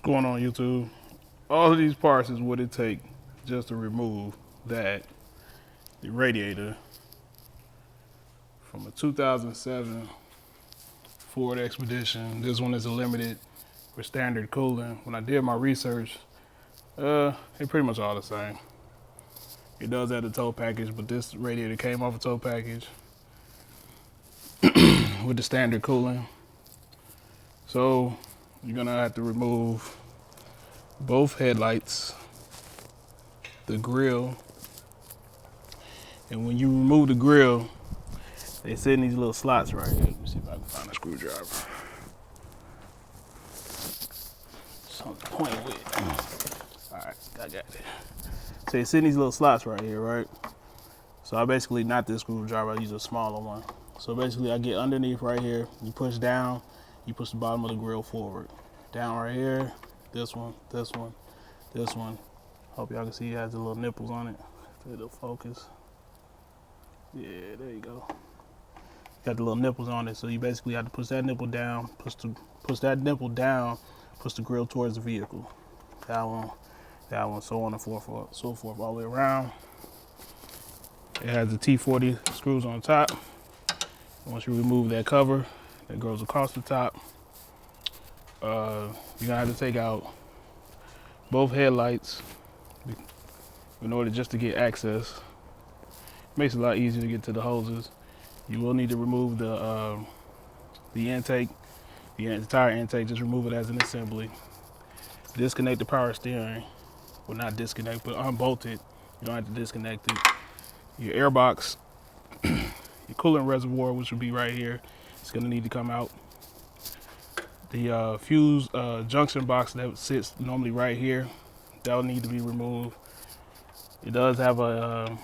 going on YouTube? All of these parts is what it take just to remove the radiator from a 2007 Ford Expedition. This one is a limited with standard cooling. When I did my research, they pretty much all the same. It does have the tow package, but this radiator came off a tow package with the standard cooling. So you're gonna have to remove both headlights, the grill, and when you remove the grill, they sit in these little slots right here. Let me see if I can find a screwdriver. Something to point with. All right, I got it. So they sit in these little slots right here, right? So I basically, not this screwdriver, I use a smaller one. So basically I get underneath right here, you push down, you push the bottom of the grill forward. Down right here, this one, this one, this one. Hope y'all can see it has the little nipples on it. It'll focus. Yeah, there you go. Got the little nipples on it, so you basically have to push that nipple down, push that nipple down, push the grill towards the vehicle. That one, so on and so forth, all the way around. It has the T40 screws on top. Once you remove that cover that goes across the top, you're gonna have to take out both headlights in order just to get access. Makes it a lot easier to get to the hoses. You will need to remove the intake, the entire intake. Just remove it as an assembly. Disconnect the power steering. Well, not disconnect, but unbolt it. You don't have to disconnect it. Your air box, your coolant reservoir, which will be right here, it's gonna need to come out. The fuse junction box that sits normally right here, that will need to be removed. It does have a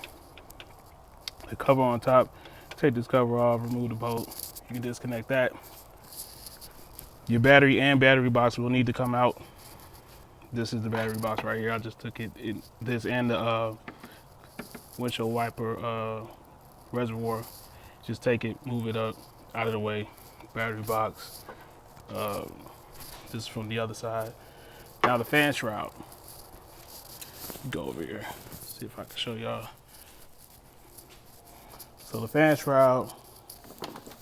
cover on top. Take this cover off, remove the bolt. You can disconnect that. Your battery and battery box will need to come out. This is the battery box right here. I just took it, this and the windshield wiper reservoir. Just take it, move it up, out of the way. Battery box. This is from the other side. Now the fan shroud. Go over here. See if I can show y'all. So the fan shroud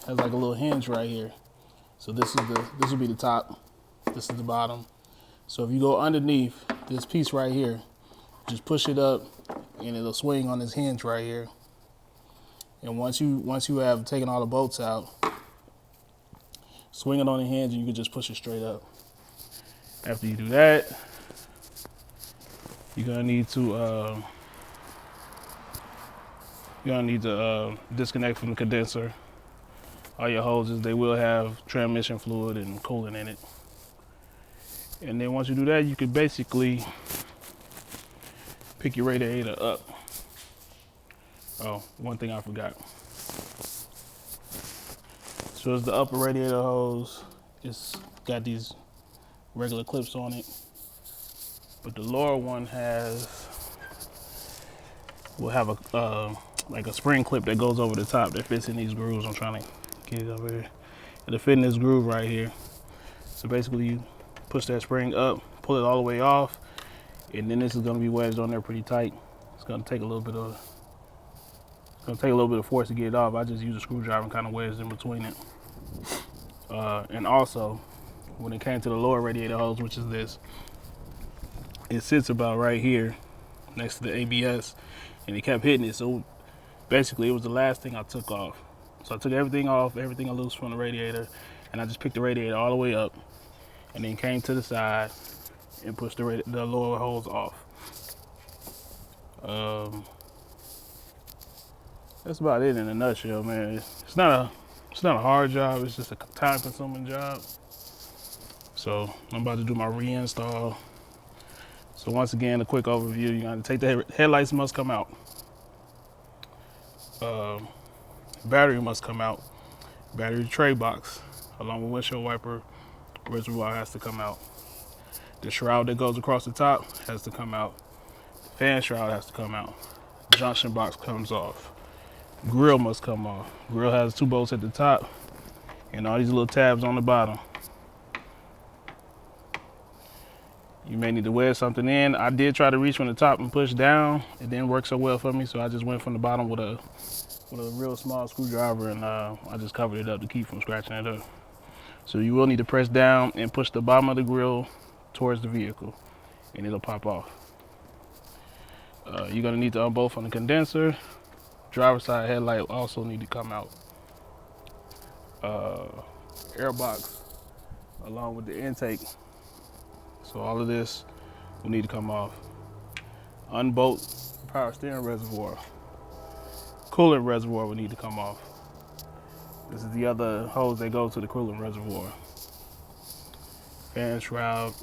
has like a little hinge right here. So this will be the top. This is the bottom. So if you go underneath this piece right here, just push it up and it'll swing on this hinge right here. And once you have taken all the bolts out, swing it on the hinge and you can just push it straight up. After you do that, you're gonna need to disconnect from the condenser. All your hoses, they will have transmission fluid and coolant in it. And then once you do that, you can basically pick your radiator up. Oh, one thing I forgot. So it's the upper radiator hose. It's got these regular clips on it. But the lower one will have a like a spring clip that goes over the top that fits in these grooves. I'm trying to get it over here. It'll fit in this groove right here. So basically you push that spring up, pull it all the way off, and then this is gonna be wedged on there pretty tight. It's gonna take a little bit of force to get it off. I just use a screwdriver and kind of wedge in between it. And also, when it came to the lower radiator hose, which is this, it sits about right here next to the ABS, and it kept hitting it. So basically, it was the last thing I took off. So I took everything off, everything I loose from the radiator, and I just picked the radiator all the way up, and then came to the side and pushed the lower hose off. That's about it in a nutshell, man. It's not a hard job. It's just a time-consuming job. So I'm about to do my reinstall. So once again, a quick overview. You gotta take the headlights must come out. Battery must come out. Battery tray box, along with windshield wiper reservoir, has to come out. The shroud that goes across the top has to come out. The fan shroud has to come out. Junction box comes off. Grill must come off. Grill has 2 bolts at the top and all these little tabs on the bottom. You may need to wedge something in. I did try to reach from the top and push down. It didn't work so well for me, so I just went from the bottom with a real small screwdriver, and I just covered it up to keep from scratching it up. So you will need to press down and push the bottom of the grill towards the vehicle, and it'll pop off. You're gonna need to unbolt on the condenser. Driver's side headlight also need to come out. Air box along with the intake. So all of this will need to come off. Unbolt the power steering reservoir. Coolant reservoir will need to come off. This is the other hose that goes to the coolant reservoir. Fan shroud.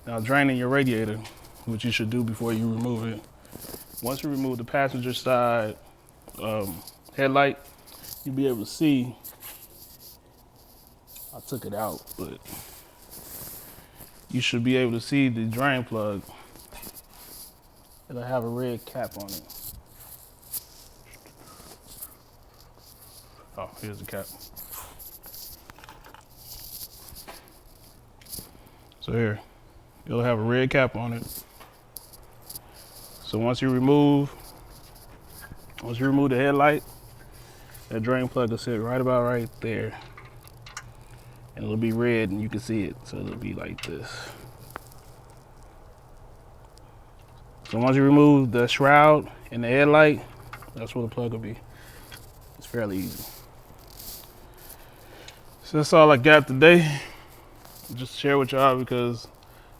Now draining your radiator, which you should do before you remove it. Once you remove the passenger side headlight, you'll be able to see. I took it out, but you should be able to see the drain plug. It'll have a red cap on it. Oh, here's the cap. So here, it'll have a red cap on it. So once you remove the headlight, that drain plug will sit right about right there. And it'll be red and you can see it. So it'll be like this. So once you remove the shroud and the headlight, that's where the plug will be. It's fairly easy. So that's all I got today. Just share with y'all because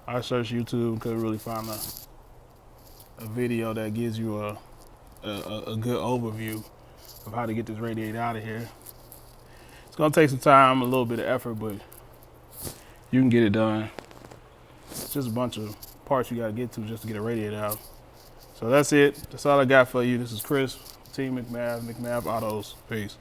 I searched YouTube and couldn't really find a video that gives you a good overview of how to get this radiator out of here. It's gonna take some time, a little bit of effort, but you can get it done. It's just a bunch of parts you gotta get to just to get a radiator out. So that's it. That's all I got for you. This is Chris, Team McMath, McMath Autos. Peace.